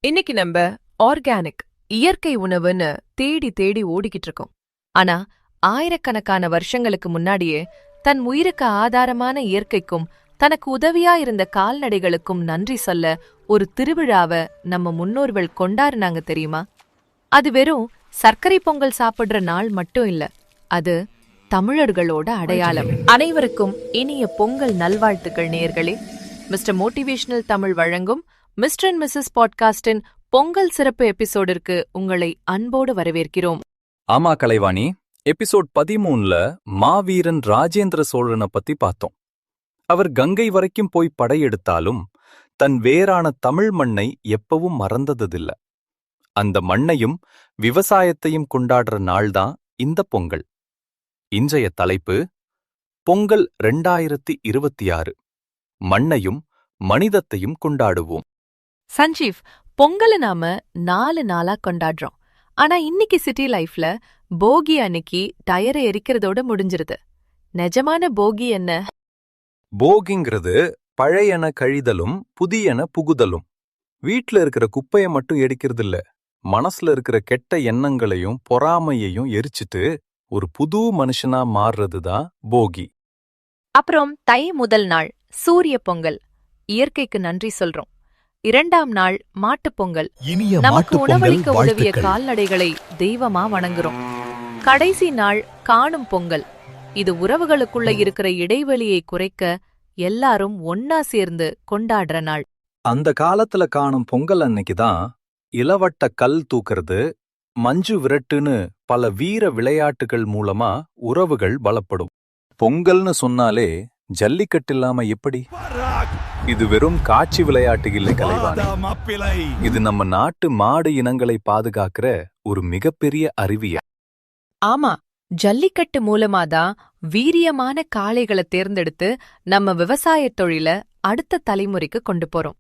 இன்னைக்கு நம்ம ஆர்கானிக் இயற்கை உணவுன்னு தேடி தேடி ஓடிக்கிட்டு இருக்கோம். ஆனா ஆயிரக்கணக்கான வருஷங்களுக்கு முன்னாடியே தன் உயிருக்கு ஆதாரமான இயற்கைக்கும் தனக்கு உதவியா இருந்த கால்நடைகளுக்கும் நன்றி சொல்ல ஒரு திருவிழாவை நம்ம முன்னோர்கள் கொண்டாடினாங்க தெரியுமா? அது வெறும் சர்க்கரை பொங்கல் சாப்பிடுற நாள் மட்டும் இல்ல, அது தமிழர்களோட அடையாளம். அனைவருக்கும் இனிய பொங்கல் நல்வாழ்த்துக்கள் நேயர்களே. மிஸ்டர் மோட்டிவேஷனல் தமிழ் வழங்கும் மிஸ்டர் அண்ட் மிஸ்ஸஸ் பாட்காஸ்டின் பொங்கல் சிறப்பு எபிசோடிற்கு உங்களை அன்போடு வரவேற்கிறோம். ஆமா கலைவாணி, எபிசோட் 13ல மாவீரன் ராஜேந்திர சோழனை பத்தி பார்த்தோம். அவர் கங்கை வரைக்கும் போய் படையெடுத்தாலும் தன் வேரான தமிழ் மண்ணை எப்பவும் மறந்ததில்ல. அந்த மண்ணையும் விவசாயத்தையும் கொண்டாடுற நாள்தான் இந்த பொங்கல். இன்றைய தலைப்பு பொங்கல் 2026. மண்ணையும் மனிதத்தையும் கொண்டாடுவோம். சஞ்சீவ், பொங்கலை நாம 4 நாளா கொண்டாடுறோம். ஆனா இன்னைக்கு சிட்டி லைஃப்ல போகி அன்னைக்கு டயரை எரிக்கிறதோட முடிஞ்சிருது. நிஜமான போகி என்ன? போகிங்கிறது பழையன கழிதலும் புதியன புகுதலும். வீட்ல இருக்கிற குப்பைய மட்டும் எரிக்கிறது இல்ல, மனசுல இருக்கிற கெட்ட எண்ணங்களையும் பொறாமையையும் எரிச்சிட்டு ஒரு புது மனுஷனா மாறுறதுதான் போகி. அப்புறம் தை முதல் நாள் சூரிய பொங்கல், இயற்கைக்கு நன்றி சொல்றோம். 2ஆம் நாள் மாட்டுப் பொங்கல், நமக்கு உணவளிக்க உதவிய கால்நடைகளை தெய்வமா வணங்குறோம். கடைசி நாள் காணும் பொங்கல், இது உறவுகளுக்குள்ள இருக்கிற இடைவெளியை குறைக்க எல்லாரும் ஒன்னா சேர்ந்து கொண்டாடுற நாள். அந்த காலத்துல காணும் பொங்கல் அன்னைக்குதான் இளவட்ட கல் தூக்குறது, மஞ்சு விரட்டுன்னு பல வீர விளையாட்டுகள் மூலமா உறவுகள் பலப்படும். பொங்கல்னு சொன்னாலே ஜல்லிக்கட்டு இல்லாம எப்படி? இது வெறும் காட்சி விளையாட்டு இல்லை கலைவாணி, இது நம்ம நாட்டு மாடு இனங்களை பாதுகாக்கிற ஒரு மிகப்பெரிய அறிவியல். ஆமா, ஜல்லிக்கட்டு மூலமாதான் வீரியமான காளைகளை தேர்ந்தெடுத்து நம்ம விவசாய தொழில அடுத்த தலைமுறைக்கு கொண்டு போறோம்.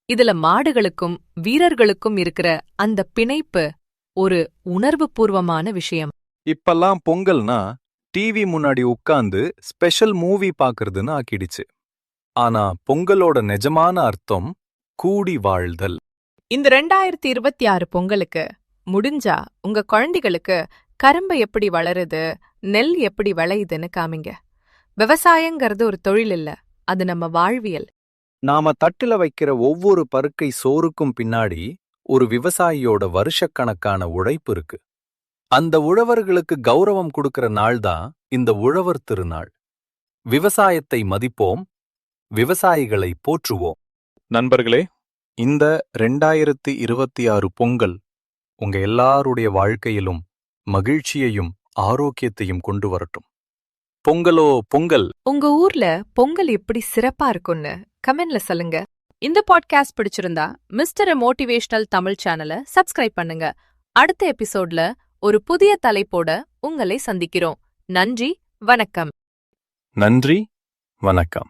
இதுல மாடுகளுக்கும் வீரர்களுக்கும் இருக்கிற அந்த பிணைப்பு ஒரு உணர்வுபூர்வமான விஷயம். இப்பெல்லாம் பொங்கல்னா டிவி முன்னாடி உட்கார்ந்து ஸ்பெஷல் மூவி பாக்குறதுன்னு ஆக்கிடுச்சு. ஆனா பொங்கலோட நிஜமான அர்த்தம் கூடி வாழ்தல். இந்த 2026 பொங்கலுக்கு முடிஞ்சா உங்க குழந்தைகளுக்கு கரும்பு எப்படி வளருது, நெல் எப்படி விளையுதுன்னு காமிங்க. விவசாயங்கிறது ஒரு தொழில் இல்ல, அது நம்ம வாழ்வியல். நாம தட்டுல வைக்கிற ஒவ்வொரு பருக்கை சோறுக்கும் பின்னாடி ஒரு விவசாயியோட வருஷக்கணக்கான உழைப்பு இருக்கு. அந்த உழவர்களுக்கு கௌரவம் கொடுக்கிற நாள்தான் இந்த உழவர் திருநாள். விவசாயத்தை மதிப்போம், விவசாயிகளை போற்றுவோம். நண்பர்களே, இந்த 2026 பொங்கல் உங்க எல்லாருடைய வாழ்க்கையிலும் மகிழ்ச்சியையும் ஆரோக்கியத்தையும் கொண்டு வரட்டும். பொங்கலோ பொங்கல். உங்க ஊர்ல பொங்கல் எப்படி சிறப்பா இருக்கும்னு கமெண்ட்ல சொல்லுங்க. இந்த பாட்காஸ்ட் பிடிச்சிருந்தா மிஸ்டர் மோட்டிவேஷனல் தமிழ் சேனலை சப்ஸ்கிரைப் பண்ணுங்க. அடுத்த எபிசோட்ல ஒரு புதிய தலைப்போட உங்களை சந்திக்கிறோம். நன்றி, வணக்கம். நன்றி, வணக்கம்.